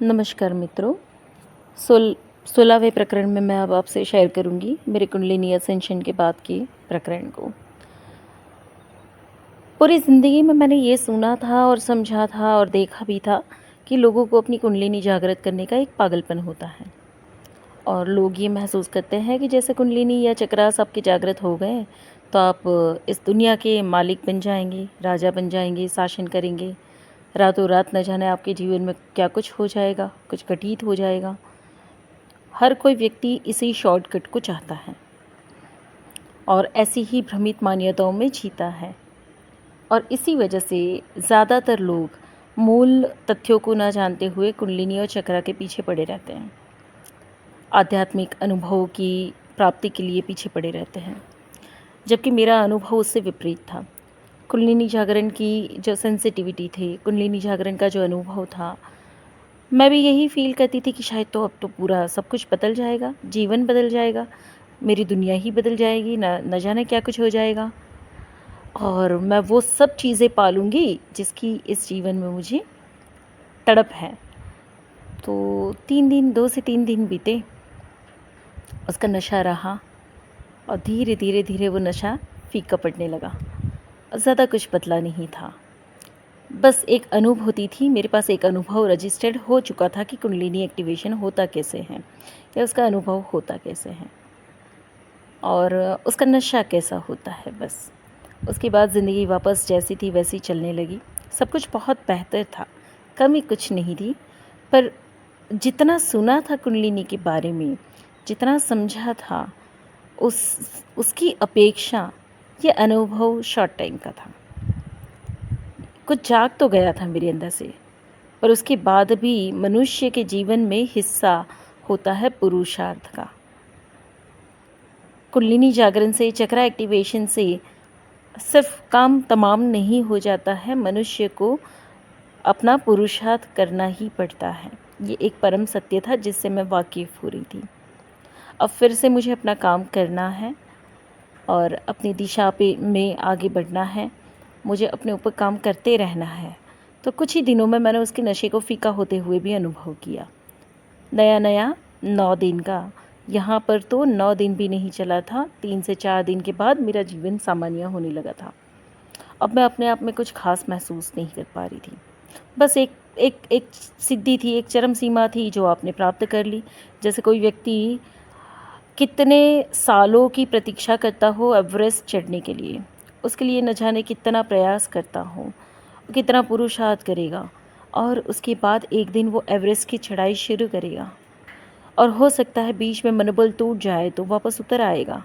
नमस्कार मित्रों। 16वें प्रकरण में मैं अब आपसे शेयर करूंगी मेरे कुंडलिनी असेंशन के बाद के प्रकरण को। पूरी ज़िंदगी में मैंने ये सुना था और समझा था और देखा भी था कि लोगों को अपनी कुंडलिनी जागृत करने का एक पागलपन होता है और लोग ये महसूस करते हैं कि जैसे कुंडलिनी या चक्रास आपके जागृत हो गए तो आप इस दुनिया के मालिक बन जाएंगे, राजा बन जाएंगे, शासन करेंगे। रातों रात न जाने आपके जीवन में क्या कुछ हो जाएगा, कुछ घटित हो जाएगा। हर कोई व्यक्ति इसी शॉर्टकट को चाहता है और ऐसी ही भ्रमित मान्यताओं में जीता है और इसी वजह से ज़्यादातर लोग मूल तथ्यों को ना जानते हुए कुंडलिनी और चक्रा के पीछे पड़े रहते हैं, आध्यात्मिक अनुभवों की प्राप्ति के लिए पीछे पड़े रहते हैं। जबकि मेरा अनुभव उससे विपरीत था। कुंडलिनी जागरण की जो सेंसिटिविटी थी, कुंडलिनी जागरण का जो अनुभव था, मैं भी यही फ़ील करती थी कि शायद तो अब तो पूरा सब कुछ बदल जाएगा, जीवन बदल जाएगा, मेरी दुनिया ही बदल जाएगी, न जाने क्या कुछ हो जाएगा और मैं वो सब चीज़ें पा लूँगी जिसकी इस जीवन में मुझे तड़प है। तो 2 से 3 दिन बीते, उसका नशा रहा और धीरे वो नशा फीका पड़ने लगा। ज़्यादा कुछ बदला नहीं था। बस एक अनुभूति थी, मेरे पास एक अनुभव रजिस्टर्ड हो चुका था कि कुंडलिनी एक्टिवेशन होता कैसे है या उसका अनुभव होता कैसे है और उसका नशा कैसा होता है। बस उसके बाद ज़िंदगी वापस जैसी थी वैसी चलने लगी। सब कुछ बहुत बेहतर था, कमी कुछ नहीं थी। पर जितना सुना था कुंडलिनी के बारे में, जितना समझा था, उसकी अपेक्षा ये अनुभव शॉर्ट टाइम का था। कुछ जाग तो गया था मेरे अंदर से, पर उसके बाद भी मनुष्य के जीवन में हिस्सा होता है पुरुषार्थ का। कुंडलिनी जागरण से, चक्रा एक्टिवेशन से सिर्फ काम तमाम नहीं हो जाता है, मनुष्य को अपना पुरुषार्थ करना ही पड़ता है। ये एक परम सत्य था जिससे मैं वाकिफ़ हो रही थी। अब फिर से मुझे अपना काम करना है और अपनी दिशा में आगे बढ़ना है। मुझे अपने ऊपर काम करते रहना है। तो कुछ ही दिनों में मैंने उसके नशे को फीका होते हुए भी अनुभव किया। नया 9 दिन का, यहाँ पर तो 9 दिन भी नहीं चला था, 3 से 4 दिन के बाद मेरा जीवन सामान्य होने लगा था। अब मैं अपने आप में कुछ खास महसूस नहीं कर पा रही थी। बस एक सिद्धि थी, एक चरम सीमा थी जो आपने प्राप्त कर ली। जैसे कोई व्यक्ति कितने सालों की प्रतीक्षा करता हो एवरेस्ट चढ़ने के लिए, उसके लिए न जाने कितना प्रयास करता हो, कितना पुरुषार्थ करेगा और उसके बाद एक दिन वो एवरेस्ट की चढ़ाई शुरू करेगा और हो सकता है बीच में मनोबल टूट जाए तो वापस उतर आएगा।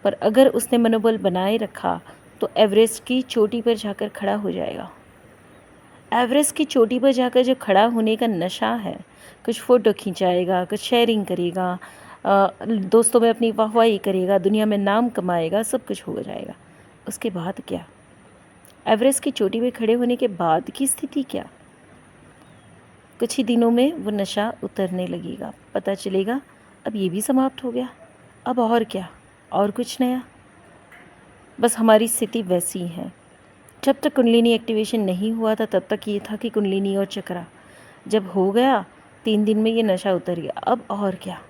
पर अगर उसने मनोबल बनाए रखा तो एवरेस्ट की चोटी पर जाकर खड़ा हो जाएगा। एवरेस्ट की चोटी पर जाकर जो खड़ा होने का नशा है, कुछ फ़ोटो खिंचाएगा, कुछ शेयरिंग करेगा, दोस्तों में अपनी वाहवाही करेगा, दुनिया में नाम कमाएगा, सब कुछ हो जाएगा। उसके बाद क्या? एवरेस्ट की चोटी पे खड़े होने के बाद की स्थिति क्या? कुछ ही दिनों में वो नशा उतरने लगेगा, पता चलेगा अब ये भी समाप्त हो गया। अब और क्या? और कुछ नया? बस हमारी स्थिति वैसी है। जब तक कुंडलिनी एक्टिवेशन नहीं हुआ था तब तक ये था कि कुंडलिनी और चक्रा। जब हो गया 3 दिन में ये नशा उतर गया, अब और क्या?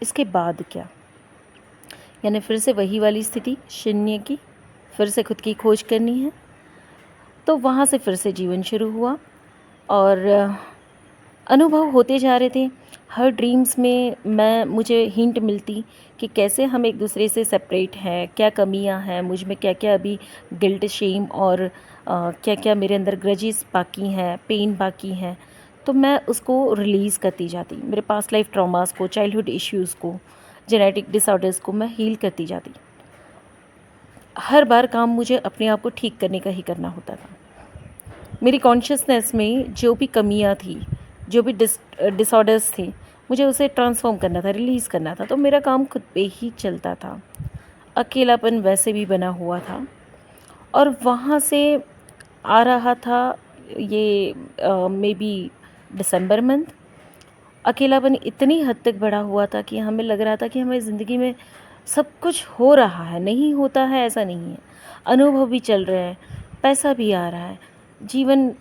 इसके बाद क्या? यानी फिर से वही वाली स्थिति शून्य की, फिर से खुद की खोज करनी है। तो वहाँ से फिर से जीवन शुरू हुआ और अनुभव होते जा रहे थे। हर ड्रीम्स में मुझे हिंट मिलती कि कैसे हम एक दूसरे से सेपरेट हैं, क्या कमियां हैं मुझ में, क्या क्या अभी गिल्ट, शेम और क्या क्या मेरे अंदर ग्रजेस बाकी हैं, पेन बाकी हैं। तो मैं उसको रिलीज़ करती जाती, मेरे पास्ट लाइफ ट्रॉमास को, चाइल्डहुड इश्यूज़ को, जेनेटिक डिसऑर्डर्स को मैं हील करती जाती। हर बार काम मुझे अपने आप को ठीक करने का ही करना होता था। मेरी कॉन्शियसनेस में जो भी कमियां थी, जो भी डिसऑर्डर्स थे, मुझे उसे ट्रांसफॉर्म करना था, रिलीज़ करना था। तो मेरा काम खुद पे ही चलता था। अकेलापन वैसे भी बना हुआ था और वहाँ से आ रहा था ये मे बी दिसंबर मंथ। अकेलापन इतनी हद तक बढ़ा हुआ था कि हमें लग रहा था कि हमें ज़िंदगी में सब कुछ हो रहा है, नहीं होता है ऐसा नहीं है, अनुभव भी चल रहे हैं, पैसा भी आ रहा है, जीवन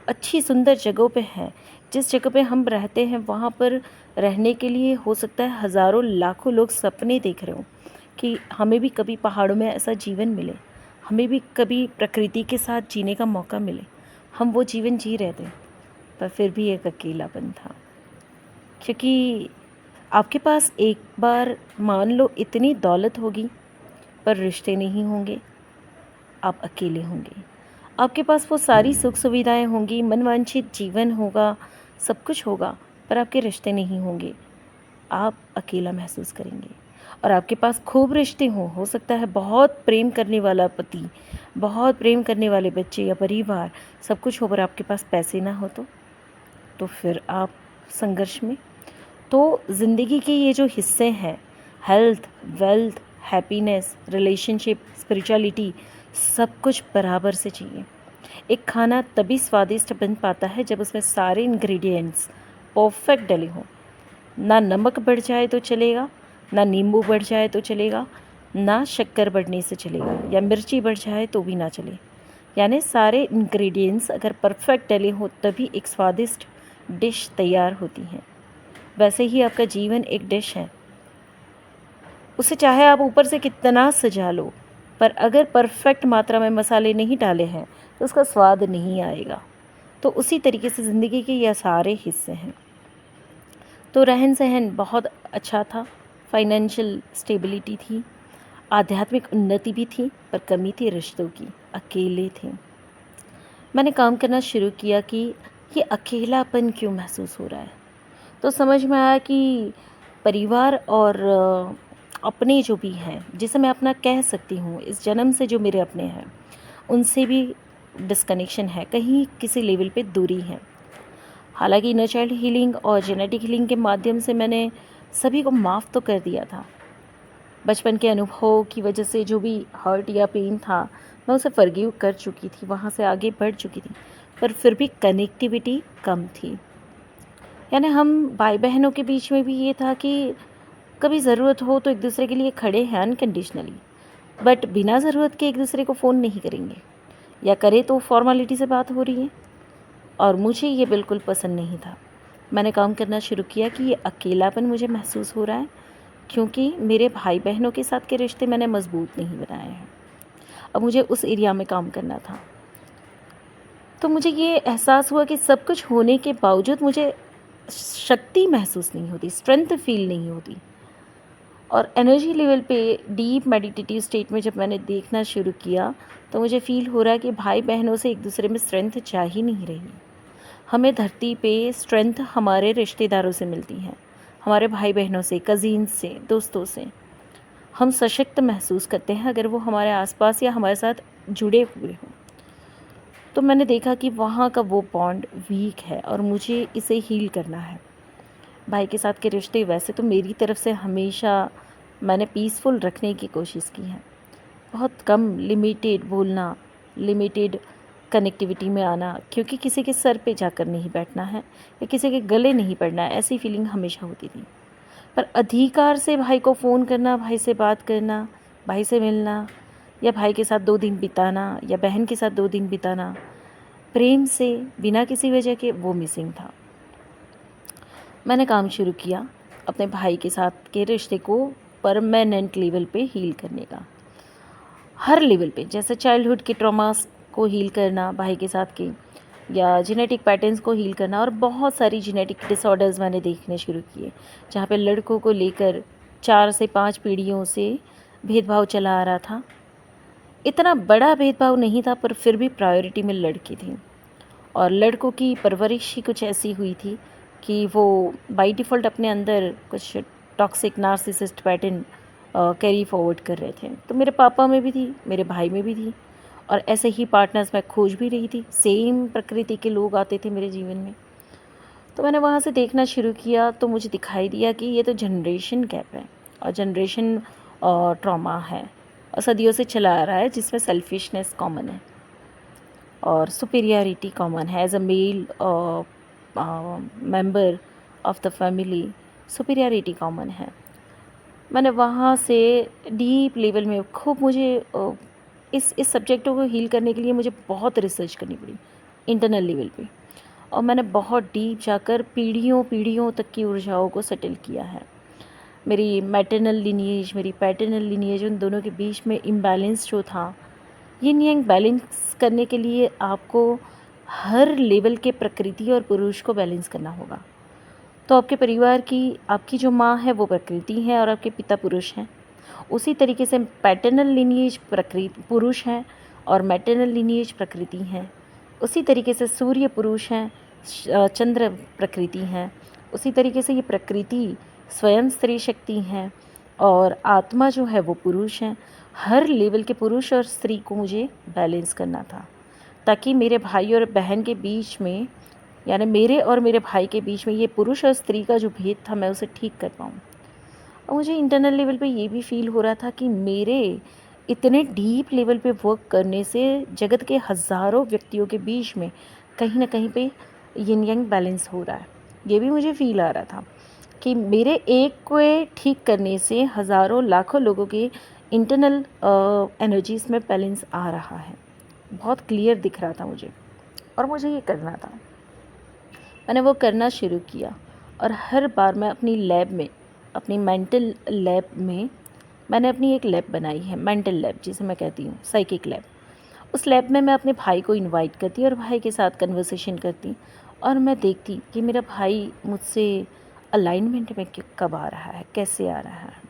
अच्छी सुंदर जगहों पे है। जिस जगह पे हम रहते हैं वहाँ पर रहने के लिए हो सकता है हज़ारों लाखों लोग सपने देख रहे हों कि हमें भी कभी पहाड़ों में ऐसा जीवन मिले, हमें भी कभी प्रकृति के साथ जीने का मौका मिले। हम वो जीवन जी रहे थे, पर फिर भी एक अकेलापन था। क्योंकि आपके पास एक बार मान लो इतनी दौलत होगी, पर रिश्ते नहीं होंगे, आप अकेले होंगे। आपके पास वो सारी सुख सुविधाएं होंगी, मनवांछित जीवन होगा, सब कुछ होगा, पर आपके रिश्ते नहीं होंगे। आप अकेला महसूस करेंगे। और आपके पास खूब रिश्ते हों, हो सकता है बहुत प्रेम करने वाला पति, बहुत प्रेम करने वाले बच्चे या परिवार, सब कुछ हो, पर आपके पास पैसे ना हो तो फिर आप संघर्ष में। तो ज़िंदगी के ये जो हिस्से हैं, health, wealth, happiness, relationship, spirituality, सब कुछ बराबर से चाहिए। एक खाना तभी स्वादिष्ट बन पाता है जब उसमें सारे इंग्रेडिएंट्स परफेक्ट डले हों। ना नमक बढ़ जाए तो चलेगा, ना नींबू बढ़ जाए तो चलेगा, ना शक्कर बढ़ने से चलेगा, या मिर्ची बढ़ जाए तो भी ना चले। यानी सारे इंग्रेडिएंट्स अगर परफेक्ट डले हों तभी एक स्वादिष्ट डिश तैयार होती है। वैसे ही आपका जीवन एक डिश है, उसे चाहे आप ऊपर से कितना सजा लो, पर अगर परफेक्ट मात्रा में मसाले नहीं डाले हैं तो उसका स्वाद नहीं आएगा। तो उसी तरीके से ज़िंदगी के ये सारे हिस्से हैं। तो रहन सहन बहुत अच्छा था, फाइनेंशियल स्टेबिलिटी थी, आध्यात्मिक उन्नति भी थी, पर कमी थी रिश्तों की, अकेले थे। मैंने काम करना शुरू किया कि ये अकेलापन क्यों महसूस हो रहा है। तो समझ में आया कि परिवार और अपने जो भी हैं, जिसे मैं अपना कह सकती हूँ, इस जन्म से जो मेरे अपने हैं, उनसे भी डिस्कनेक्शन है, कहीं किसी लेवल पे दूरी है। हालांकि इनर चाइल्ड हीलिंग और जेनेटिक हीलिंग के माध्यम से मैंने सभी को माफ़ तो कर दिया था। बचपन के अनुभव की वजह से जो भी हर्ट या पेन था, मैं उसे फॉरगिव कर चुकी थी, वहाँ से आगे बढ़ चुकी थी, पर फिर भी कनेक्टिविटी कम थी। यानी हम भाई बहनों के बीच में भी ये था कि कभी ज़रूरत हो तो एक दूसरे के लिए खड़े हैं अनकंडीशनली, बट बिना ज़रूरत के एक दूसरे को फ़ोन नहीं करेंगे, या करें तो फॉर्मेलिटी से बात हो रही है। और मुझे ये बिल्कुल पसंद नहीं था। मैंने काम करना शुरू किया कि ये अकेलापन मुझे महसूस हो रहा है, क्योंकि मेरे भाई बहनों के साथ के रिश्ते मैंने मज़बूत नहीं बनाए हैं। अब मुझे उस एरिया में काम करना था। तो मुझे ये एहसास हुआ कि सब कुछ होने के बावजूद मुझे शक्ति महसूस नहीं होती, स्ट्रेंथ फील नहीं होती। और एनर्जी लेवल पे डीप मेडिटेटिव स्टेट में जब मैंने देखना शुरू किया, तो मुझे फ़ील हो रहा है कि भाई बहनों से एक दूसरे में स्ट्रेंथ जा ही नहीं रही। हमें धरती पे स्ट्रेंथ हमारे रिश्तेदारों से मिलती है, हमारे भाई बहनों से, कज़िन्स से, दोस्तों से। हम सशक्त महसूस करते हैं अगर वो हमारे आसपास या हमारे साथ जुड़े हुए हों। तो मैंने देखा कि वहाँ का वो बॉन्ड वीक है और मुझे इसे हील करना है। भाई के साथ के रिश्ते वैसे तो मेरी तरफ से हमेशा मैंने पीसफुल रखने की कोशिश की है। बहुत कम, लिमिटेड बोलना, लिमिटेड कनेक्टिविटी में आना, क्योंकि किसी के सर पे जाकर नहीं बैठना है या किसी के गले नहीं पड़ना है, ऐसी फीलिंग हमेशा होती थी। पर अधिकार से भाई को फ़ोन करना, भाई से बात करना, भाई से मिलना, या भाई के साथ 2 दिन बिताना, या बहन के साथ 2 दिन बिताना, प्रेम से बिना किसी वजह के, वो मिसिंग था। मैंने काम शुरू किया अपने भाई के साथ के रिश्ते को परमानेंट लेवल पे हील करने का। हर लेवल पे, जैसे चाइल्डहुड के ट्रॉमास को हील करना भाई के साथ के, या जेनेटिक पैटर्न्स को हील करना, और बहुत सारी जेनेटिक डिसऑर्डर्स मैंने देखने शुरू किए, जहाँ पे लड़कों को लेकर 4 से 5 पीढ़ियों से भेदभाव चला आ रहा था। इतना बड़ा भेदभाव नहीं था, पर फिर भी प्रायोरिटी में लड़की थी, और लड़कों की परवरिश ही कुछ ऐसी हुई थी कि वो बाय डिफ़ॉल्ट अपने अंदर कुछ toxic narcissist pattern carry forward कर रहे थे। तो मेरे पापा में भी थी, मेरे भाई में भी थी, और ऐसे ही पार्टनर्स मैं खोज भी रही थी। सेम प्रकृति के लोग आते थे मेरे जीवन में। तो मैंने वहाँ से देखना शुरू किया, तो मुझे दिखाई दिया कि ये तो जनरेशन गैप है और जनरेशन ट्रॉमा है, और सदियों से चला आ रहा है, जिसमें सेल्फिशनेस कॉमन है और सुपीरियरिटी कॉमन है। As a male member of the family, superiority common है। मैंने वहाँ से डीप लेवल में खूब मुझे इस सब्जेक्टों को हील करने के लिए मुझे बहुत रिसर्च करनी पड़ी इंटरनल लेवल पे, और मैंने बहुत डीप जाकर पीढ़ियों पीढ़ियों तक की ऊर्जाओं को सेटल किया है। मेरी मैटरनल लिनिएज, मेरी पैटर्नल लिनिएज, उन दोनों के बीच में इम्बैलेंस जो था, यिन yang बैलेंस करने के लिए आपको हर लेवल के प्रकृति और पुरुष को बैलेंस करना होगा। तो आपके परिवार की, आपकी जो माँ है वो प्रकृति है और आपके पिता पुरुष हैं। उसी तरीके से पैटर्नल लिनिएज प्रकृति पुरुष हैं और मैटरनल लिनिएज प्रकृति हैं। उसी तरीके से सूर्य पुरुष हैं, चंद्र प्रकृति हैं। उसी तरीके से ये प्रकृति स्वयं स्त्री शक्ति हैं और आत्मा जो है वो पुरुष हैं। हर लेवल के पुरुष और स्त्री को मुझे बैलेंस करना था, ताकि मेरे भाई और बहन के बीच में, यानी मेरे और मेरे भाई के बीच में ये पुरुष और स्त्री का जो भेद था, मैं उसे ठीक कर पाऊँ। और मुझे इंटरनल लेवल पे ये भी फील हो रहा था कि मेरे इतने डीप लेवल पे वर्क करने से जगत के हज़ारों व्यक्तियों के बीच में कहीं ना कहीं पे यिन yang बैलेंस हो रहा है। ये भी मुझे फील आ रहा था कि मेरे एक को ठीक करने से हज़ारों लाखों लोगों के इंटरनल एनर्जीज़ में बैलेंस आ रहा है। बहुत क्लियर दिख रहा था मुझे, और मुझे ये करना था। मैंने वो करना शुरू किया, और हर बार मैं अपनी लैब में, अपनी मेंटल लैब में, मैंने अपनी एक लैब बनाई है, मेंटल लैब जिसे मैं कहती हूँ, साइकिक लैब। उस लैब में मैं अपने भाई को इनवाइट करती और भाई के साथ कन्वर्सेशन करती, और मैं देखती कि मेरा भाई मुझसे अलाइनमेंट में कब आ रहा है, कैसे आ रहा है।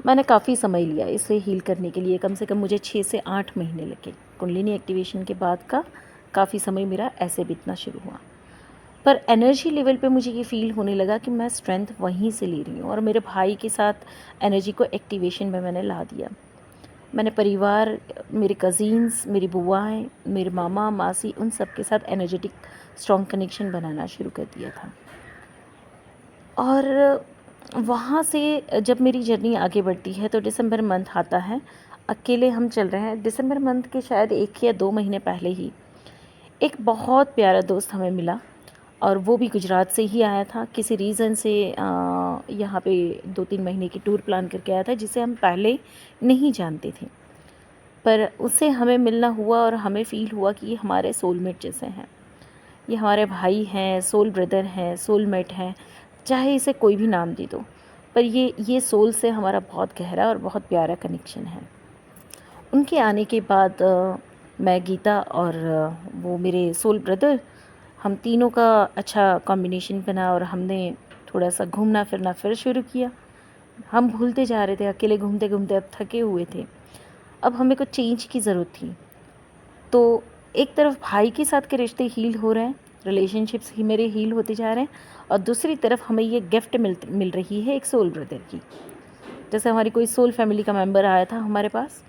मैंने काफ़ी समय लिया इसे हील करने के लिए, कम से कम मुझे 6 से 8 महीने लगे। कुंडलिनी एक्टिवेशन के बाद का काफ़ी समय मेरा ऐसे बीतना शुरू हुआ। पर एनर्जी लेवल पे मुझे ये फ़ील होने लगा कि मैं स्ट्रेंथ वहीं से ले रही हूँ, और मेरे भाई के साथ एनर्जी को एक्टिवेशन में मैंने ला दिया। मैंने परिवार, मेरे कज़िन्स, मेरी बुआएं, मेरे मामा मासी, उन सब के साथ एनर्जेटिक स्ट्रॉन्ग कनेक्शन बनाना शुरू कर दिया था। और वहाँ से जब मेरी जर्नी आगे बढ़ती है तो दिसंबर मंथ आता है। अकेले हम चल रहे हैं। दिसंबर मंथ के शायद 1 या 2 महीने पहले ही एक बहुत प्यारा दोस्त हमें मिला, और वो भी गुजरात से ही आया था। किसी रीज़न से यहाँ पे 2-3 महीने की टूर प्लान करके आया था, जिसे हम पहले नहीं जानते थे। पर उससे हमें मिलना हुआ और हमें फ़ील हुआ कि ये हमारे सोलमेट जैसे हैं, ये हमारे भाई हैं, सोल ब्रदर हैं, सोलमेट हैं, चाहे इसे कोई भी नाम दे दो, पर ये सोल से हमारा बहुत गहरा और बहुत प्यारा कनेक्शन है। उनके आने के बाद मैं, गीता और वो मेरे सोल ब्रदर, हम तीनों का अच्छा कॉम्बिनेशन बना, और हमने थोड़ा सा घूमना फिरना फिर शुरू किया। हम भूलते जा रहे थे, अकेले घूमते घूमते अब थके हुए थे। अब हमें कुछ चेंज की ज़रूरत थी। तो एक तरफ भाई के साथ के रिश्ते हील हो रहे हैं, रिलेशनशिप्स ही मेरे हील होते जा रहे हैं, और दूसरी तरफ हमें ये गिफ्ट मिल रही है एक सोल ब्रदर की। जैसे हमारी कोई सोल फैमिली का मेंबर आया था हमारे पास,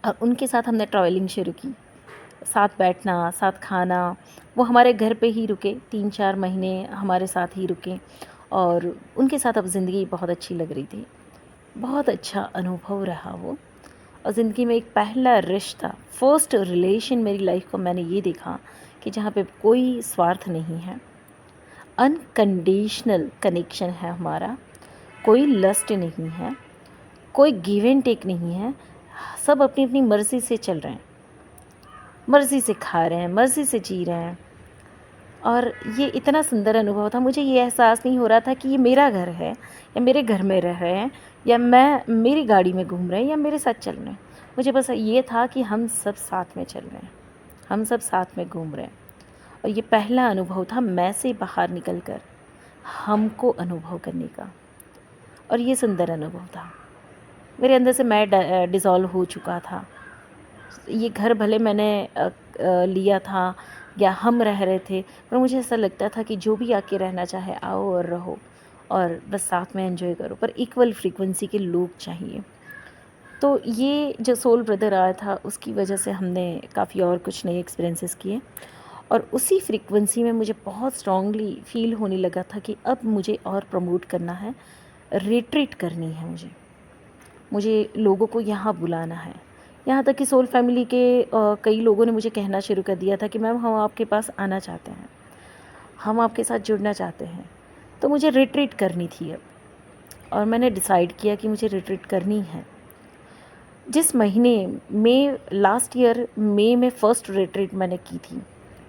और उनके साथ हमने ट्रैवलिंग शुरू की, साथ बैठना, साथ खाना। वो हमारे घर पे ही रुके, 3-4 महीने हमारे साथ ही रुके, और उनके साथ अब ज़िंदगी बहुत अच्छी लग रही थी। बहुत अच्छा अनुभव रहा वो। और ज़िंदगी में एक पहला रिश्ता, फर्स्ट रिलेशन मेरी लाइफ को मैंने ये देखा कि जहाँ पे कोई स्वार्थ नहीं है, अनकंडीशनल कनेक्शन है हमारा, कोई लस्ट नहीं है, कोई गिव एंड टेक नहीं है। सब अपनी अपनी मर्ज़ी से चल रहे हैं, मर्ज़ी से खा रहे हैं, मर्ज़ी से जी रहे हैं। और ये इतना सुंदर अनुभव था। मुझे ये एहसास नहीं हो रहा था कि ये मेरा घर है, या मेरे घर में रह रहे हैं, या मैं मेरी गाड़ी में घूम रहे हैं, या मेरे साथ चल रहे हैं। मुझे बस ये था कि हम सब साथ में चल रहे हैं, हम सब साथ में घूम रहे हैं। और ये पहला अनुभव था मैं से बाहर निकल कर हमको अनुभव करने का, और ये सुंदर अनुभव था। मेरे अंदर से मैं डिज़ोल्व हो चुका था। ये घर भले मैंने लिया था, या हम रह रहे थे, पर मुझे ऐसा लगता था कि जो भी आके रहना चाहे आओ और रहो, और बस साथ में एंजॉय करो, पर इक्वल फ्रीक्वेंसी के लोग चाहिए। तो ये जो सोल ब्रदर आया था, उसकी वजह से हमने काफ़ी और कुछ नए एक्सपीरियंसेस किए, और उसी फ्रीक्वेंसी में मुझे बहुत स्ट्रांगली फील होने लगा था कि अब मुझे और प्रमोट करना है, रिट्रीट करनी है मुझे लोगों को यहाँ बुलाना है। यहाँ तक कि सोल फैमिली के कई लोगों ने मुझे कहना शुरू कर दिया था कि मैम हम आपके पास आना चाहते हैं, हम आपके साथ जुड़ना चाहते हैं। तो मुझे रिट्रीट करनी थी अब, और मैंने डिसाइड किया कि मुझे रिट्रीट करनी है। जिस महीने में लास्ट ईयर मई में फ़र्स्ट रिट्रीट मैंने की थी,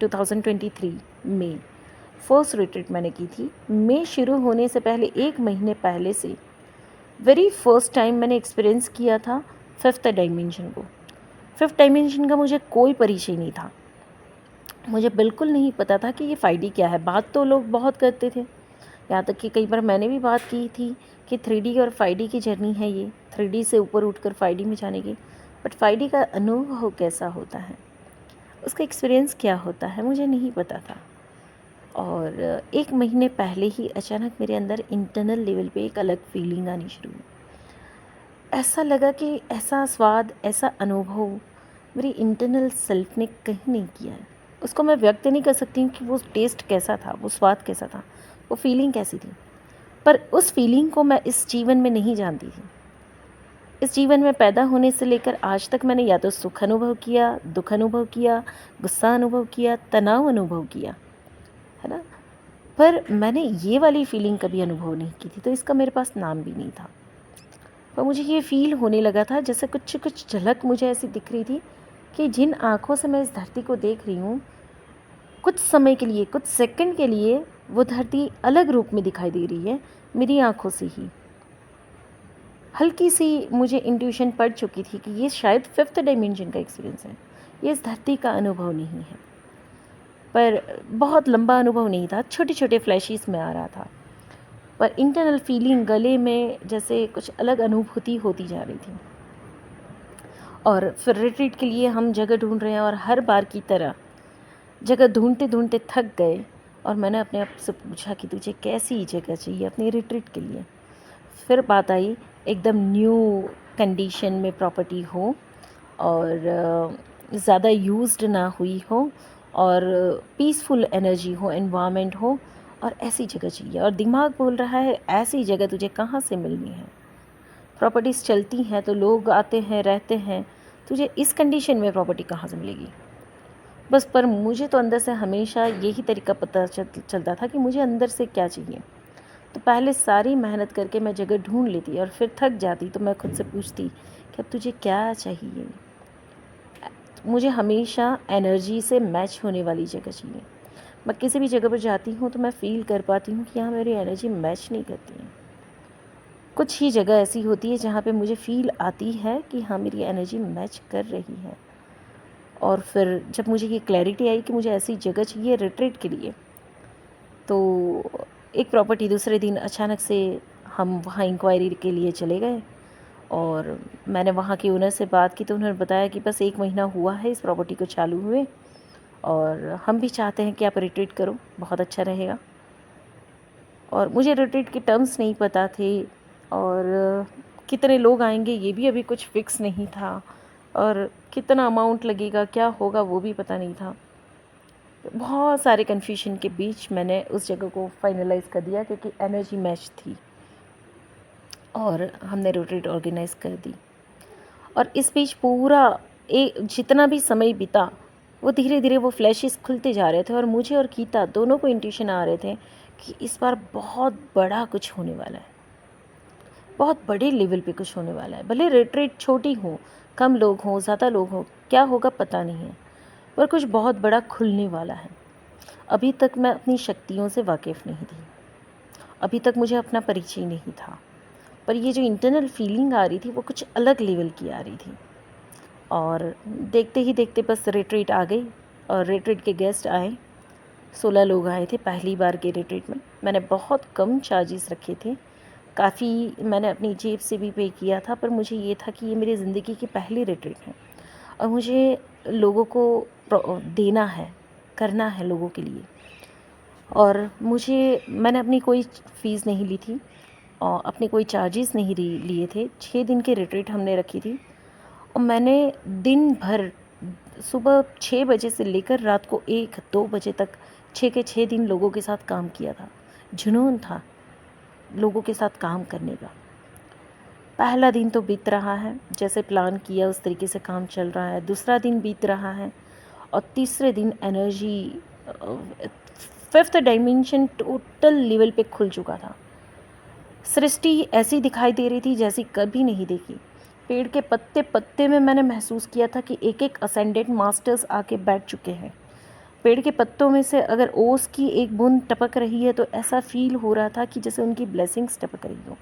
2023 में फ़र्स्ट रिट्रीट मैंने की थी। मई शुरू होने से पहले 1 महीने पहले से वेरी फर्स्ट टाइम मैंने एक्सपीरियंस किया था फिफ्थ डायमेंशन को। फिफ्थ डायमेंशन का मुझे कोई परिचय नहीं था। मुझे बिल्कुल नहीं पता था कि ये 5D क्या है। बात तो लोग बहुत करते थे, यहाँ तक कि कई बार मैंने भी बात की थी कि 3D और 5D की जर्नी है ये, 3D से ऊपर उठकर 5D में जाने की। बट 5D का अनुभव कैसा होता है, उसका एक्सपीरियंस क्या होता है, मुझे नहीं पता था। और 1 महीने पहले ही अचानक मेरे अंदर इंटरनल लेवल पे एक अलग फीलिंग आनी शुरू हुई। ऐसा लगा कि ऐसा स्वाद, ऐसा अनुभव मेरी इंटरनल सेल्फ ने कहीं नहीं किया है। उसको मैं व्यक्त नहीं कर सकती हूँ कि वो टेस्ट कैसा था, वो स्वाद कैसा था, वो फीलिंग कैसी थी। पर उस फीलिंग को मैं इस जीवन में नहीं जानती थी। इस जीवन में पैदा होने से लेकर आज तक मैंने या तो सुख अनुभव किया, दुख अनुभव किया, गुस्सा अनुभव किया, तनाव अनुभव किया, है ना? पर मैंने ये वाली फीलिंग कभी अनुभव नहीं की थी, तो इसका मेरे पास नाम भी नहीं था। पर मुझे ये फ़ील होने लगा था जैसे कुछ कुछ झलक मुझे ऐसी दिख रही थी कि जिन आँखों से मैं इस धरती को देख रही हूँ, कुछ समय के लिए, कुछ सेकंड के लिए वो धरती अलग रूप में दिखाई दे रही है मेरी आँखों से ही। हल्की सी मुझे इंट्यूशन पड़ चुकी थी कि ये शायद फिफ्थ डायमेंशन का एक्सपीरियंस है, ये इस धरती का अनुभव नहीं है। पर बहुत लंबा अनुभव नहीं था, छोटे-छोटे फ्लैशेस में आ रहा था। पर इंटरनल फीलिंग गले में जैसे कुछ अलग अनुभूति होती जा रही थी। और फिर रिट्रीट के लिए हम जगह ढूंढ रहे हैं और हर बार की तरह जगह ढूंढते ढूंढते थक गए। और मैंने अपने आप से पूछा कि तुझे कैसी जगह चाहिए अपने रिट्रीट के लिए। फिर बात आई एकदम न्यू कंडीशन में प्रॉपर्टी हो और ज़्यादा यूज्ड ना हुई हो और पीसफुल एनर्जी हो, एनवायरनमेंट हो और ऐसी जगह चाहिए। और दिमाग बोल रहा है ऐसी जगह तुझे कहाँ से मिलनी है, प्रॉपर्टीज़ चलती हैं तो लोग आते हैं रहते हैं, तुझे इस कंडीशन में प्रॉपर्टी कहाँ से मिलेगी। बस पर मुझे तो अंदर से हमेशा यही तरीका पता चलता था कि मुझे अंदर से क्या चाहिए। तो पहले सारी मेहनत करके मैं जगह ढूंढ लेती और फिर थक जाती तो मैं खुद से पूछती कि अब तुझे क्या चाहिए। मुझे हमेशा एनर्जी से मैच होने वाली जगह चाहिए। मैं किसी भी जगह पर जाती हूँ तो मैं फ़ील कर पाती हूँ कि यहाँ मेरी एनर्जी मैच नहीं करती है। कुछ ही जगह ऐसी होती है जहाँ पे मुझे फ़ील आती है कि हाँ मेरी एनर्जी मैच कर रही है। और फिर जब मुझे ये क्लैरिटी आई कि मुझे ऐसी जगह चाहिए रिट्रीट के लिए, तो एक प्रॉपर्टी दूसरे दिन अचानक से हम वहाँ इंक्वायरी के लिए चले गए। और मैंने वहाँ के ओनर से बात की तो उन्होंने बताया कि बस 1 महीना हुआ है इस प्रॉपर्टी को चालू हुए और हम भी चाहते हैं कि आप रिट्रीट करो, बहुत अच्छा रहेगा। और मुझे रिट्रीट के टर्म्स नहीं पता थे और कितने लोग आएंगे ये भी अभी कुछ फिक्स नहीं था और कितना अमाउंट लगेगा, क्या होगा, वो भी पता नहीं था। बहुत सारे कन्फ्यूजन के बीच मैंने उस जगह को फाइनलाइज़ कर दिया क्योंकि एनर्जी मैच थी और हमने रिट्रीट ऑर्गेनाइज़ कर दी। और इस बीच पूरा जितना भी समय बीता वो धीरे धीरे वो फ्लैशेस खुलते जा रहे थे और मुझे और गीता दोनों को इंट्यूशन आ रहे थे कि इस बार बहुत बड़ा कुछ होने वाला है, बहुत बड़े लेवल पे कुछ होने वाला है। भले रिट्रीट छोटी हो, कम लोग हों, ज़्यादा लोग हों, क्या होगा पता नहीं है, पर कुछ बहुत बड़ा खुलने वाला है। अभी तक मैं अपनी शक्तियों से वाकिफ़ नहीं थी, अभी तक मुझे अपना परिचय नहीं था, पर ये जो इंटरनल फीलिंग आ रही थी वो कुछ अलग लेवल की आ रही थी। और देखते ही देखते बस रिट्रीट आ गई और रिट्रीट के गेस्ट आए। 16 लोग आए थे पहली बार के रिट्रीट में। मैंने बहुत कम चार्जेस रखे थे, काफ़ी मैंने अपनी जेब से भी पे किया था, पर मुझे ये था कि ये मेरी ज़िंदगी की पहली रिट्रीट है और मुझे लोगों को देना है, करना है लोगों के लिए। और मैंने अपनी कोई फ़ीस नहीं ली थी और अपने कोई चार्जेस नहीं लिए थे। 6 दिन की रिट्रीट हमने रखी थी और मैंने दिन भर सुबह 6 बजे से लेकर रात को 1-2 बजे तक 6 के 6 दिन लोगों के साथ काम किया था। जुनून था लोगों के साथ काम करने का। पहला दिन तो बीत रहा है, जैसे प्लान किया उस तरीके से काम चल रहा है। दूसरा दिन बीत रहा है और तीसरे दिन energy fifth dimension total level पे खुल चुका था। सृष्टि ऐसी दिखाई दे रही थी जैसी कभी नहीं देखी। पेड़ के पत्ते पत्ते में मैंने महसूस किया था कि एक एक असेंडेंट मास्टर्स आके बैठ चुके हैं। पेड़ के पत्तों में से अगर ओस की एक बूंद टपक रही है तो ऐसा फील हो रहा था कि जैसे उनकी ब्लेसिंग्स टपक रही हो।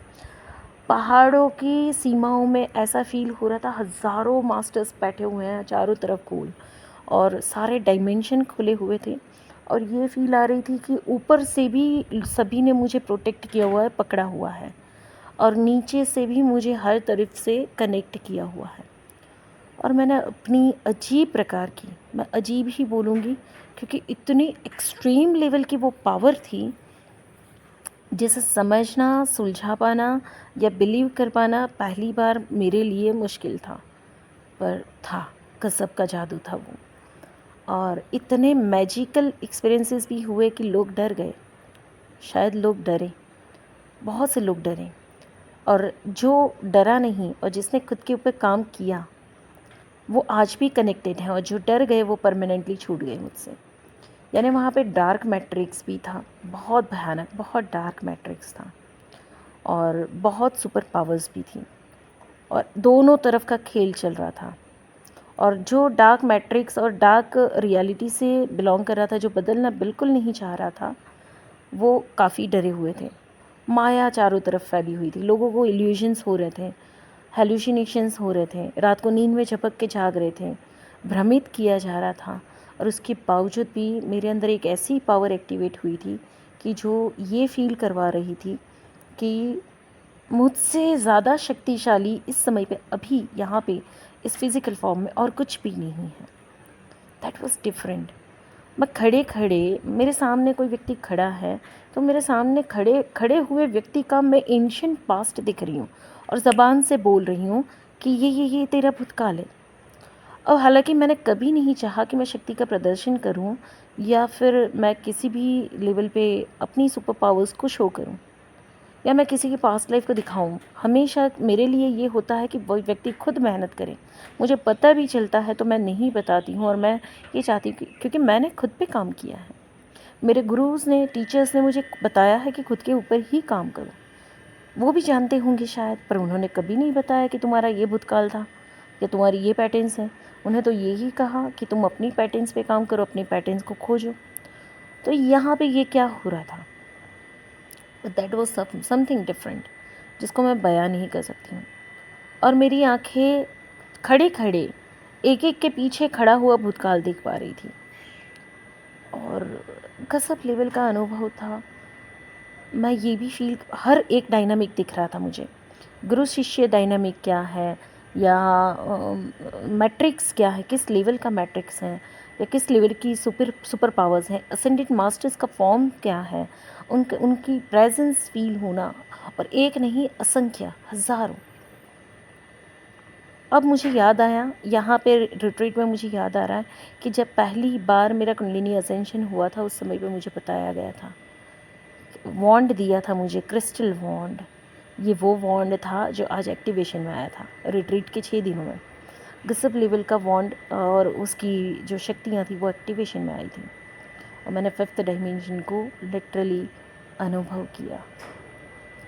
पहाड़ों की सीमाओं में ऐसा फील हो रहा था हज़ारों मास्टर्स बैठे हुए हैं चारों तरफ गोल, और सारे डायमेंशन खुले हुए थे। और ये फील आ रही थी कि ऊपर से भी सभी ने मुझे प्रोटेक्ट किया हुआ है, पकड़ा हुआ है, और नीचे से भी मुझे हर तरफ से कनेक्ट किया हुआ है। और मैंने अपनी अजीब प्रकार की, मैं अजीब ही बोलूँगी क्योंकि इतनी एक्सट्रीम लेवल की वो पावर थी जिसे समझना, सुलझा पाना या बिलीव कर पाना पहली बार मेरे लिए मुश्किल था, पर था, गज़ब का जादू था वो। और इतने मैजिकल एक्सपीरियंसेस भी हुए कि लोग डर गए, शायद लोग डरे, बहुत से लोग डरे। और जो डरा नहीं और जिसने खुद के ऊपर काम किया वो आज भी कनेक्टेड हैं, और जो डर गए वो परमानेंटली छूट गए मुझसे। यानी वहाँ पे डार्क मैट्रिक्स भी था, बहुत भयानक, बहुत डार्क मैट्रिक्स था, और बहुत सुपर पावर्स भी थी, और दोनों तरफ का खेल चल रहा था। और जो डार्क मैट्रिक्स और डार्क रियलिटी से बिलोंग कर रहा था, जो बदलना बिल्कुल नहीं चाह रहा था, वो काफ़ी डरे हुए थे। माया चारों तरफ फैली हुई थी, लोगों को इल्यूजन्स हो रहे थे, हेलुसिनेशंस हो रहे थे, रात को नींद में झपक के जाग रहे थे, भ्रमित किया जा रहा था। और उसके बावजूद भी मेरे अंदर एक ऐसी पावर एक्टिवेट हुई थी कि जो ये फील करवा रही थी कि मुझसे ज़्यादा शक्तिशाली इस समय पे, अभी यहाँ पे, इस फिज़िकल फॉर्म में और कुछ भी नहीं है। That was different. मैं खड़े खड़े, मेरे सामने कोई व्यक्ति खड़ा है तो मेरे सामने खड़े खड़े हुए व्यक्ति का मैं एंशिएंट पास्ट दिख रही हूँ, और ज़बान से बोल रही हूँ कि ये तेरा भूतकाल है। और हालांकि मैंने कभी नहीं चाहा कि मैं शक्ति का प्रदर्शन करूँ या फिर मैं किसी भी लेवल पे अपनी सुपर पावर्स को शो करूँ या मैं किसी की पास्ट लाइफ को दिखाऊं। हमेशा मेरे लिए ये होता है कि वो व्यक्ति खुद मेहनत करे। मुझे पता भी चलता है तो मैं नहीं बताती हूँ, और मैं ये चाहती हूँ क्योंकि मैंने खुद पे काम किया है। मेरे गुरुज़ ने, टीचर्स ने मुझे बताया है कि खुद के ऊपर ही काम करो। वो भी जानते होंगे शायद, पर उन्होंने कभी नहीं बताया कि तुम्हारा ये भूतकाल था या तुम्हारी ये पैटर्न्स हैं। उन्हें तो यही कहा कि तुम अपनी पैटर्न्स पे काम करो, अपनी पैटर्न्स को खोजो। तो यहाँ पे ये क्या हो रहा था, दैट वॉज समथिंग डिफरेंट जिसको मैं बयां नहीं कर सकती हूँ। और मेरी आंखें खड़े खड़े एक एक के पीछे खड़ा हुआ भूतकाल देख पा रही थी, और गजब लेवल का अनुभव था। मैं ये भी फील, हर एक डायनामिक दिख रहा था मुझे। गुरु शिष्य डायनामिक क्या है, या मैट्रिक्स क्या है, किस लेवल का मैट्रिक्स है, या किस लेवल की सुपर पावर्स हैं, असेंडेंट मास्टर्स का फॉर्म क्या है, उनकी प्रेजेंस फील होना, और एक नहीं असंख्य, हज़ारों। अब मुझे याद आया, यहाँ पे रिट्रीट में मुझे याद आ रहा है कि जब पहली बार मेरा कुंडलिनी असेंशन हुआ था उस समय पे मुझे बताया गया था, वॉन्ड दिया था मुझे, क्रिस्टल वॉन्ड। ये वो वॉन्ड था जो आज एक्टिवेशन में आया था रिट्रीट के 6 दिनों में। गजब लेवल का वॉन्ड, और उसकी जो शक्तियाँ थी वो एक्टिवेशन में आई थी, और मैंने 5th डायमेंशन को लिटरली अनुभव किया।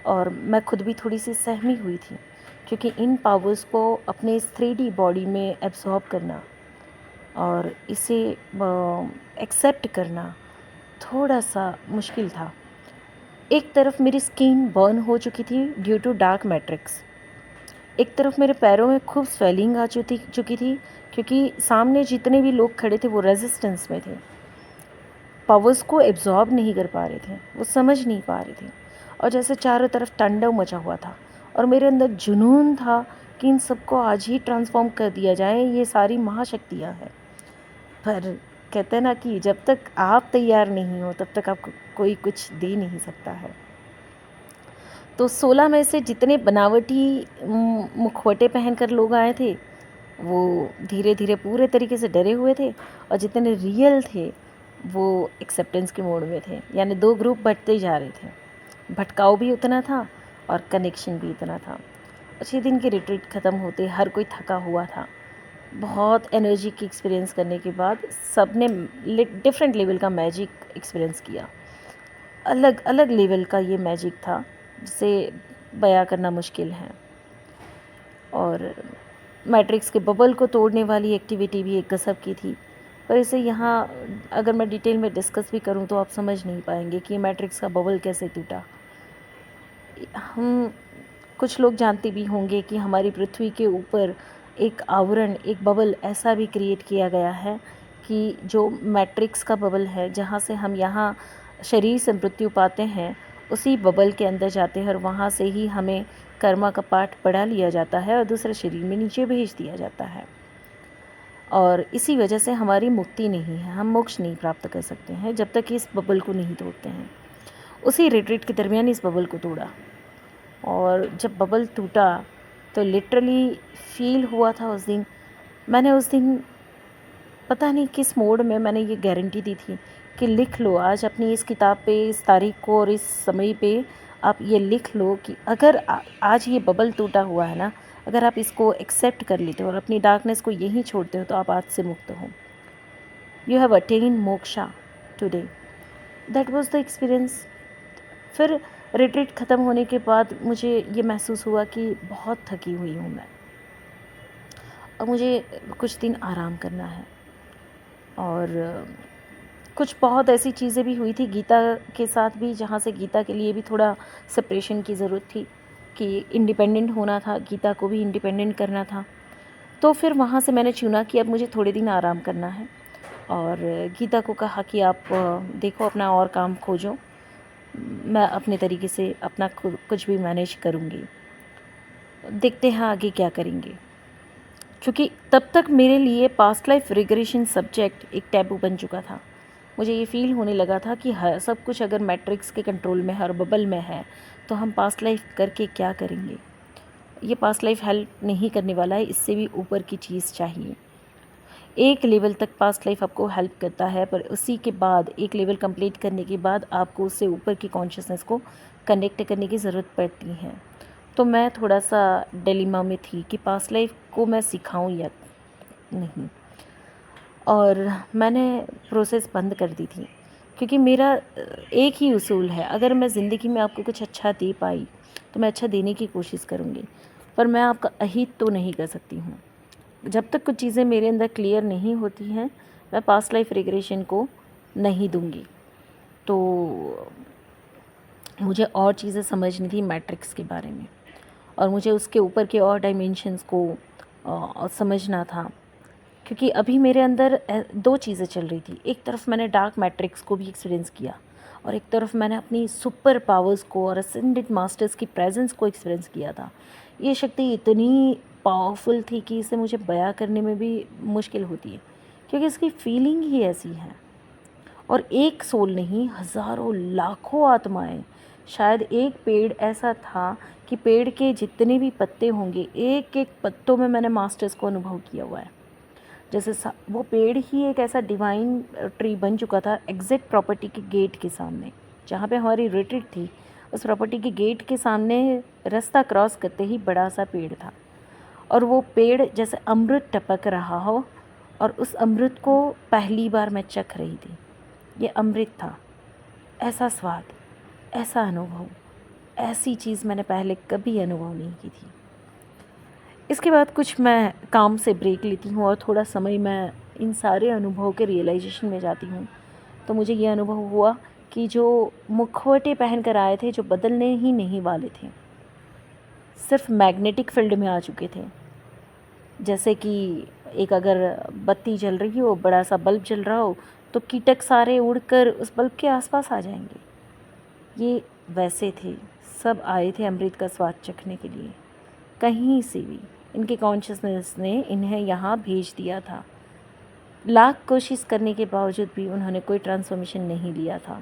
और मैं खुद भी थोड़ी सी सहमी हुई थी क्योंकि इन पावर्स को अपने इस 3D बॉडी में एब्जॉर्ब करना और इसे एक्सेप्ट करना थोड़ा सा मुश्किल था। एक तरफ मेरी स्किन बर्न हो चुकी थी ड्यू टू डार्क मैट्रिक्स, एक तरफ मेरे पैरों में खूब स्वेलिंग आ चुकी थी क्योंकि सामने जितने भी लोग खड़े थे वो रेजिस्टेंस में थे, पावर्स को एब्जॉर्ब नहीं कर पा रहे थे, वो समझ नहीं पा रहे थे, और जैसे चारों तरफ तांडव मचा हुआ था। और मेरे अंदर जुनून था कि इन सबको आज ही ट्रांसफॉर्म कर दिया जाए, ये सारी महाशक्तियाँ हैं। पर कहते हैं ना कि जब तक आप तैयार नहीं हो तब तक आपको कोई कुछ दे नहीं सकता है। तो 16 में से जितने बनावटी मुखौटे पहनकर लोग आए थे वो धीरे धीरे पूरे तरीके से डरे हुए थे, और जितने रियल थे वो एक्सेप्टेंस के मोड में थे। यानी 2 ग्रुप बढ़ते जा रहे थे, भटकाव भी उतना था और कनेक्शन भी इतना था। 6 दिन की रिट्रीट ख़त्म होते हर कोई थका हुआ था। बहुत एनर्जी की एक्सपीरियंस करने के बाद सब ने डिफरेंट लेवल का मैजिक एक्सपीरियंस किया। अलग अलग लेवल का ये मैजिक था जिसे बयां करना मुश्किल है। और मैट्रिक्स के बबल को तोड़ने वाली एक्टिविटी भी एक गज़ब की थी। पर इसे यहाँ अगर मैं डिटेल में डिस्कस भी करूँ तो आप समझ नहीं पाएंगे कि मैट्रिक्स का बबल कैसे टूटा। हम कुछ लोग जानते भी होंगे कि हमारी पृथ्वी के ऊपर एक आवरण, एक बबल ऐसा भी क्रिएट किया गया है कि जो मैट्रिक्स का बबल है, जहाँ से हम यहाँ शरीर से मृत्यु पाते हैं, उसी बबल के अंदर जाते हैं और वहाँ से ही हमें कर्मा का पाठ पढ़ा लिया जाता है और दूसरे शरीर में नीचे भेज दिया जाता है। और इसी वजह से हमारी मुक्ति नहीं है, हम मोक्ष नहीं प्राप्त कर सकते हैं जब तक इस बबल को नहीं तोड़ते हैं। उसी रिट्रीट के दरमियान इस बबल को तोड़ा, और जब बबल टूटा तो लिटरली फील हुआ था उस दिन। मैंने उस दिन पता नहीं किस मोड में मैंने ये गारंटी दी थी कि लिख लो आज अपनी इस किताब पे, इस तारीख को और इस समय पे आप ये लिख लो कि अगर आज ये बबल टूटा हुआ है ना, अगर आप इसको एक्सेप्ट कर लेते हो और अपनी डार्कनेस को यहीं छोड़ते हो तो आप आज से मुक्त हो। You have attain moksha today. That was the experience. फिर रिट्रीट ख़त्म होने के बाद मुझे ये महसूस हुआ कि बहुत थकी हुई हूँ मैं, अब मुझे कुछ दिन आराम करना है। और कुछ बहुत ऐसी चीज़ें भी हुई थी गीता के साथ भी, जहाँ से गीता के लिए भी थोड़ा सेपरेशन की ज़रूरत थी कि इंडिपेंडेंट होना था, गीता को भी इंडिपेंडेंट करना था। तो फिर वहाँ से मैंने चुना कि अब मुझे थोड़े दिन आराम करना है, और गीता को कहा कि आप देखो अपना और काम खोजो, मैं अपने तरीके से अपना कुछ भी मैनेज करूँगी, देखते हैं आगे क्या करेंगे। क्योंकि तब तक मेरे लिए पास्ट लाइफ रिग्रेशन सब्जेक्ट एक टैबू बन चुका था। मुझे ये फ़ील होने लगा था कि सब कुछ अगर मैट्रिक्स के कंट्रोल में है और बबल में है तो हम पास्ट लाइफ करके क्या करेंगे। ये पास्ट लाइफ हेल्प नहीं करने वाला है, इससे भी ऊपर की चीज़ चाहिए। एक लेवल तक पास्ट लाइफ आपको हेल्प करता है, पर उसी के बाद एक लेवल कंप्लीट करने के बाद आपको उससे ऊपर की कॉन्शियसनेस को कनेक्ट करने की ज़रूरत पड़ती है। तो मैं थोड़ा सा डिलेमा में थी कि पास्ट लाइफ को मैं सिखाऊं या नहीं, और मैंने प्रोसेस बंद कर दी थी। क्योंकि मेरा एक ही उसूल है, अगर मैं ज़िंदगी में आपको कुछ अच्छा दे पाई तो मैं अच्छा देने की कोशिश करूँगी, पर मैं आपका अहित तो नहीं कर सकती हूँ। जब तक कुछ चीज़ें मेरे अंदर क्लियर नहीं होती हैं मैं पास्ट लाइफ रिग्रेशन को नहीं दूंगी। तो मुझे और चीज़ें समझनी थी मैट्रिक्स के बारे में, और मुझे उसके ऊपर के और डायमेंशंस को समझना था। क्योंकि अभी मेरे अंदर दो चीज़ें चल रही थी, एक तरफ मैंने डार्क मैट्रिक्स को भी एक्सपीरियंस किया और एक तरफ मैंने अपनी सुपर पावर्स को और असेंडेड मास्टर्स की प्रेजेंस को एक्सपीरियंस किया था। ये शक्ति इतनी पावरफुल थी कि इसे मुझे बयां करने में भी मुश्किल होती है, क्योंकि इसकी फीलिंग ही ऐसी है। और एक सोल नहीं, हज़ारों लाखों आत्माएं। शायद एक पेड़ ऐसा था कि पेड़ के जितने भी पत्ते होंगे, एक एक पत्तों में मैंने मास्टर्स को अनुभव किया हुआ है। जैसे वो पेड़ ही एक ऐसा डिवाइन ट्री बन चुका था एग्जैक्ट प्रॉपर्टी के गेट के सामने, जहाँ पे हमारी रिट्रीट थी। उस प्रॉपर्टी के गेट के सामने रास्ता क्रॉस करते ही बड़ा सा पेड़ था, और वो पेड़ जैसे अमृत टपक रहा हो, और उस अमृत को पहली बार मैं चख रही थी। ये अमृत था, ऐसा स्वाद, ऐसा अनुभव, ऐसी चीज़ मैंने पहले कभी अनुभव नहीं की थी। इसके बाद कुछ मैं काम से ब्रेक लेती हूँ और थोड़ा समय मैं इन सारे अनुभव के रियलाइजेशन में जाती हूँ। तो मुझे ये अनुभव हुआ कि जो मुखौटे पहन कर आए थे, जो बदलने ही नहीं वाले थे, सिर्फ मैग्नेटिक फील्ड में आ चुके थे। जैसे कि एक अगर बत्ती जल रही हो, बड़ा सा बल्ब जल रहा हो, तो कीटक सारे उड़कर उस बल्ब के आसपास आ जाएंगे। ये वैसे थे, सब आए थे अमृत का स्वाद चखने के लिए। कहीं से भी इनके कॉन्शियसनेस ने इन्हें यहाँ भेज दिया था। लाख कोशिश करने के बावजूद भी उन्होंने कोई ट्रांसफॉर्मेशन नहीं लिया था,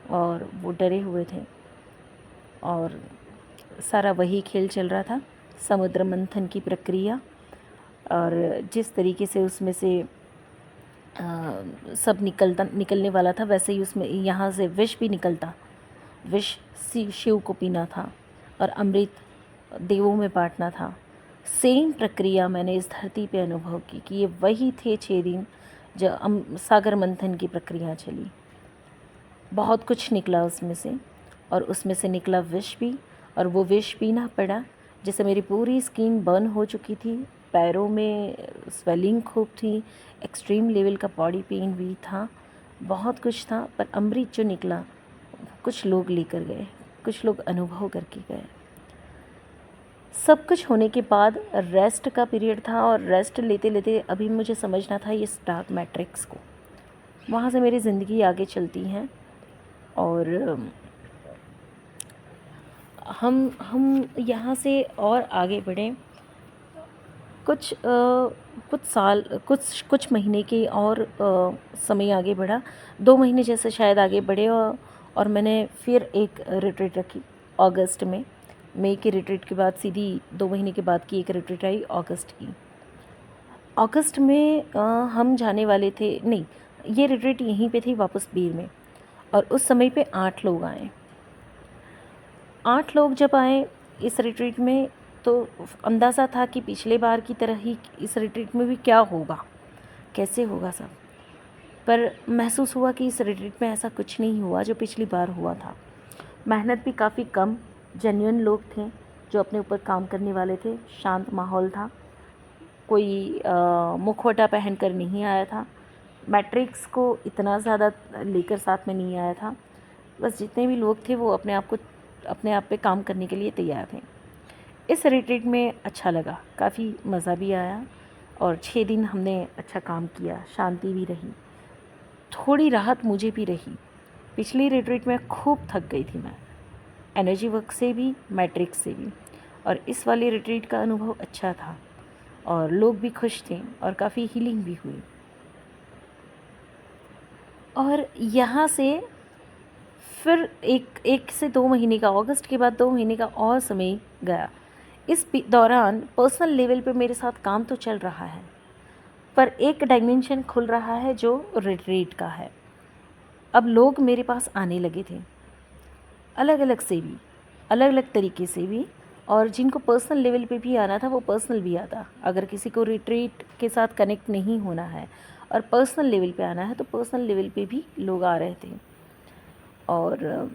और वो डरे हुए थे, और सारा वही खेल चल रहा था, समुद्र मंथन की प्रक्रिया। और जिस तरीके से उसमें से सब निकलने वाला था, वैसे ही उसमें यहाँ से विष भी निकलता। विष शिव को पीना था और अमृत देवों में बांटना था। सेम प्रक्रिया मैंने इस धरती पे अनुभव की कि ये वही थे 6 दिन जो सागर मंथन की प्रक्रिया चली। बहुत कुछ निकला उसमें से, और उसमें से निकला विष भी, और वो विष पीना पड़ा जिससे मेरी पूरी स्किन बर्न हो चुकी थी, पैरों में स्वेलिंग खूब थी, एक्सट्रीम लेवल का बॉडी पेन भी था, बहुत कुछ था। पर अमृत जो निकला कुछ लोग लेकर गए, कुछ लोग अनुभव करके गए। सब कुछ होने के बाद रेस्ट का पीरियड था और रेस्ट लेते लेते अभी मुझे समझना था ये स्टार्क मैट्रिक्स को। वहाँ से मेरी ज़िंदगी आगे चलती है और हम यहाँ से और आगे बढ़ें। कुछ महीने के और समय आगे बढ़ा, 2 महीने जैसे शायद आगे बढ़े और मैंने फिर एक रिट्रीट रखी अगस्त में। मई की रिट्रीट के बाद सीधी 2 महीने के बाद की एक रिट्रीट आई अगस्त की। अगस्त में हम जाने वाले थे, नहीं, ये रिट्रीट यहीं पे थी वापस बीर में, और उस समय पे 8 लोग आए। 8 लोग जब आए इस रिट्रीट में तो अंदाज़ा था कि पिछले बार की तरह ही इस रिट्रीट में भी क्या होगा, कैसे होगा सब। पर महसूस हुआ कि इस रिट्रीट में ऐसा कुछ नहीं हुआ जो पिछली बार हुआ था। मेहनत भी काफ़ी कम, जेन्युइन लोग थे जो अपने ऊपर काम करने वाले थे, शांत माहौल था, कोई मुखौटा पहन कर नहीं आया था, मैट्रिक्स को इतना ज़्यादा लेकर साथ में नहीं आया था। बस जितने भी लोग थे वो अपने आप पे काम करने के लिए तैयार थे। इस रिट्रीट में अच्छा लगा, काफ़ी मज़ा भी आया और 6 दिन हमने अच्छा काम किया, शांति भी रही, थोड़ी राहत मुझे भी रही। पिछली रिट्रीट में खूब थक गई थी मैं, एनर्जी वर्क से भी, मैट्रिक्स से भी, और इस वाली रिट्रीट का अनुभव अच्छा था और लोग भी खुश थे और काफ़ी हीलिंग भी हुई। और यहाँ से फिर एक से 2 महीने का, अगस्त के बाद 2 महीने का और समय गया। इस दौरान पर्सनल लेवल पे मेरे साथ काम तो चल रहा है, पर एक डायमेंशन खुल रहा है जो रिट्रीट का है। अब लोग मेरे पास आने लगे थे, अलग अलग से भी, अलग अलग तरीके से भी, और जिनको पर्सनल लेवल पे भी आना था वो पर्सनल भी आता। अगर किसी को रिट्रीट के साथ कनेक्ट नहीं होना है और पर्सनल लेवल पे आना है तो पर्सनल लेवल पे भी लोग आ रहे थे। और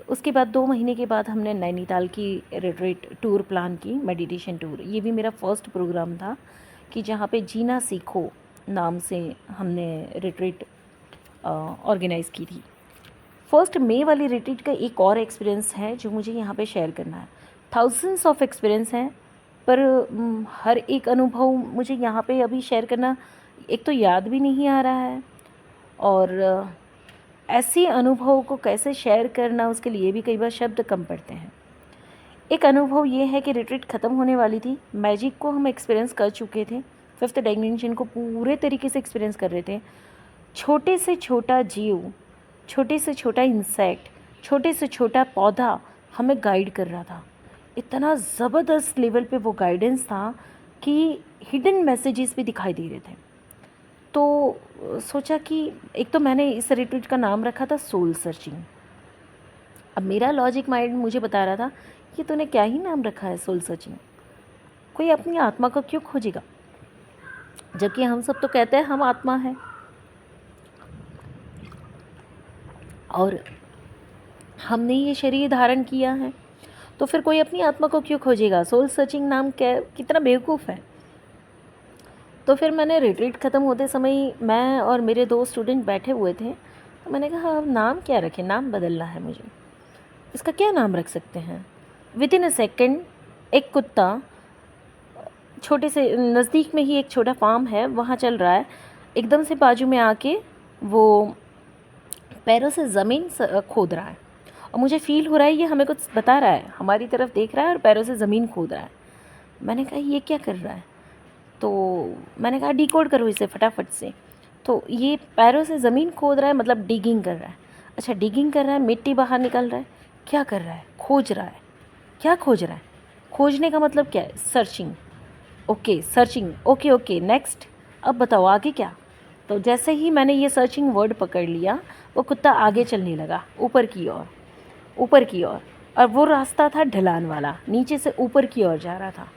उसके बाद 2 महीने के बाद हमने नैनीताल की रिट्रीट टूर प्लान की, मेडिटेशन टूर। ये भी मेरा फर्स्ट प्रोग्राम था कि जहाँ पे जीना सीखो नाम से हमने रिट्रीट ऑर्गेनाइज़ की थी। फर्स्ट मई वाली रिट्रीट का एक और एक्सपीरियंस है जो मुझे यहाँ पे शेयर करना है। थाउजेंड्स ऑफ एक्सपीरियंस हैं, पर हर एक अनुभव मुझे यहाँ पे अभी शेयर करना एक तो याद भी नहीं आ रहा है, और ऐसे अनुभव को कैसे शेयर करना उसके लिए भी कई बार शब्द कम पड़ते हैं। एक अनुभव ये है कि रिट्रीट ख़त्म होने वाली थी, मैजिक को हम एक्सपीरियंस कर चुके थे, 5th डायमेंशन को पूरे तरीके से एक्सपीरियंस कर रहे थे। छोटे से छोटा जीव, छोटे से छोटा इंसेक्ट, छोटे से छोटा पौधा हमें गाइड कर रहा था। इतना ज़बरदस्त लेवल पे वो गाइडेंस था कि हिडन मैसेजेस भी दिखाई दे रहे थे। तो सोचा कि एक तो मैंने इस रिट्रीट का नाम रखा था सोल सर्चिंग। अब मेरा लॉजिक माइंड मुझे बता रहा था कि तूने क्या ही नाम रखा है सोल सर्चिंग, कोई अपनी आत्मा को क्यों खोजेगा, जबकि हम सब तो कहते हैं हम आत्मा हैं, और हमने ये शरीर धारण किया है, तो फिर कोई अपनी आत्मा को क्यों खोजेगा। सोल सर्चिंग नाम क्या, कितना बेवकूफ़ है। तो फिर मैंने रिट्रीट ख़त्म होते समय मैं और मेरे 2 स्टूडेंट बैठे हुए थे, तो मैंने कहा अब नाम क्या रखें, नाम बदलना है मुझे, इसका क्या नाम रख सकते हैं। विद इन अ सेकेंड एक कुत्ता, छोटे से नज़दीक में ही एक छोटा फार्म है वहाँ चल रहा है, एकदम से बाजू में आके वो पैरों से ज़मीन खोद रहा है, और मुझे फ़ील हो रहा है ये हमें कुछ बता रहा है, हमारी तरफ देख रहा है और पैरों से ज़मीन खोद रहा है। मैंने कहा ये क्या कर रहा है, तो मैंने कहा डिकोड करो इसे फटाफट से। तो ये पैरों से ज़मीन खोद रहा है, मतलब डिगिंग कर रहा है। अच्छा, डिगिंग कर रहा है, मिट्टी बाहर निकल रहा है, क्या कर रहा है, खोज रहा है। क्या खोज रहा है, खोजने का मतलब क्या है, searching. Okay, searching, okay okay, next, अब बताओ आगे क्या। तो जैसे ही मैंने ये सर्चिंग वर्ड पकड़ लिया, वो कुत्ता आगे चलने लगा, ऊपर की ओर, ऊपर की ओर, और वो रास्ता था ढलान वाला, नीचे से ऊपर की ओर जा रहा था।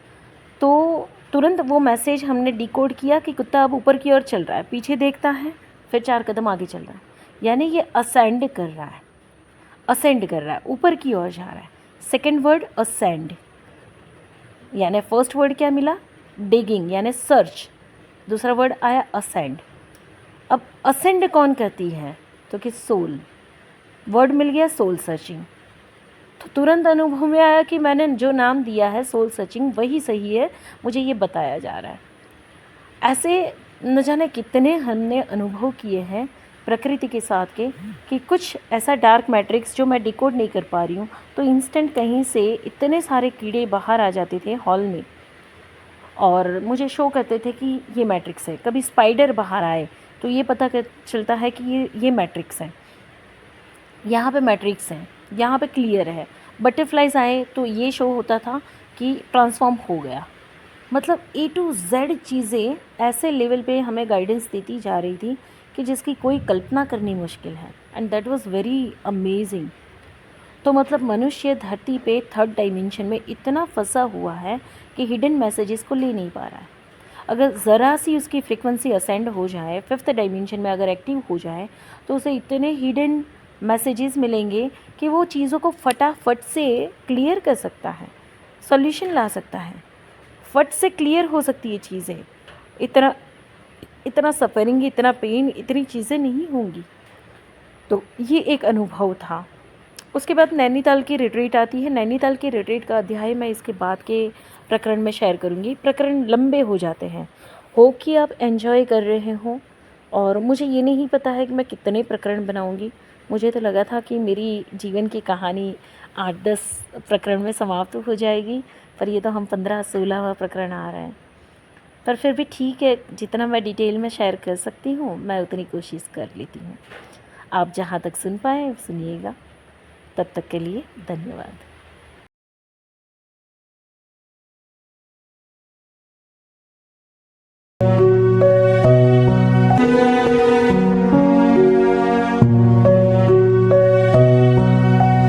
तो तुरंत वो मैसेज हमने डिकोड किया कि कुत्ता अब ऊपर की ओर चल रहा है, पीछे देखता है, फिर 4 कदम आगे चल रहा है, यानी ये असेंड कर रहा है, ऊपर की ओर जा रहा है। सेकंड वर्ड असेंड, यानी फर्स्ट वर्ड क्या मिला, डिगिंग यानी सर्च, दूसरा वर्ड आया असेंड। अब असेंड कौन करती है, तो कि सोल, वर्ड मिल गया सोल सर्चिंग। तो तुरंत अनुभव में आया कि मैंने जो नाम दिया है सोल सर्चिंग वही सही है, मुझे ये बताया जा रहा है। ऐसे न जाने कितने हमने अनुभव किए हैं प्रकृति के साथ के, कि कुछ ऐसा डार्क मैट्रिक्स जो मैं डिकोड नहीं कर पा रही हूँ, तो इंस्टेंट कहीं से इतने सारे कीड़े बाहर आ जाते थे हॉल में और मुझे शो करते थे कि ये मैट्रिक्स है। कभी स्पाइडर बाहर आए तो ये पता चलता है कि ये मैट्रिक्स है, यहाँ पे मैट्रिक्स है, यहाँ पे क्लियर है। बटरफ्लाइज आए तो ये शो होता था कि ट्रांसफॉर्म हो गया। मतलब A to Z चीज़ें ऐसे लेवल पे हमें गाइडेंस देती जा रही थी कि जिसकी कोई कल्पना करनी मुश्किल है, and that was very amazing. तो मतलब मनुष्य धरती पे थर्ड डायमेंशन में इतना फंसा हुआ है कि हिडन मैसेजेस को ले नहीं पा रहा है। अगर ज़रा सी उसकी फ्रीक्वेंसी असेंड हो जाए, फिफ्थ डायमेंशन में अगर एक्टिव हो जाए, तो उसे इतने हिडन मैसेजेस मिलेंगे कि वो चीज़ों को फटाफट से क्लियर कर सकता है, सॉल्यूशन ला सकता है, फट से क्लियर हो सकती है चीज़ें। इतना इतना सफ़रिंग, इतना पेन, इतनी चीज़ें नहीं होंगी। तो ये एक अनुभव था। उसके बाद नैनीताल की रिट्रीट आती है। नैनीताल की रिट्रीट का अध्याय मैं इसके बाद के प्रकरण में शेयर करूँगी। प्रकरण लंबे हो जाते हैं। हो कि आप एंजॉय कर रहे हो, और मुझे ये नहीं पता है कि मैं कितने प्रकरण बनाऊँगी। मुझे तो लगा था कि मेरी जीवन की कहानी 8-10 प्रकरण में समाप्त हो जाएगी, पर ये तो हम 15-16वां प्रकरण आ रहे हैं। पर फिर भी ठीक है, जितना मैं डिटेल में शेयर कर सकती हूँ मैं उतनी कोशिश कर लेती हूँ। आप जहाँ तक सुन पाएँ सुनिएगा। तब तक के लिए धन्यवाद।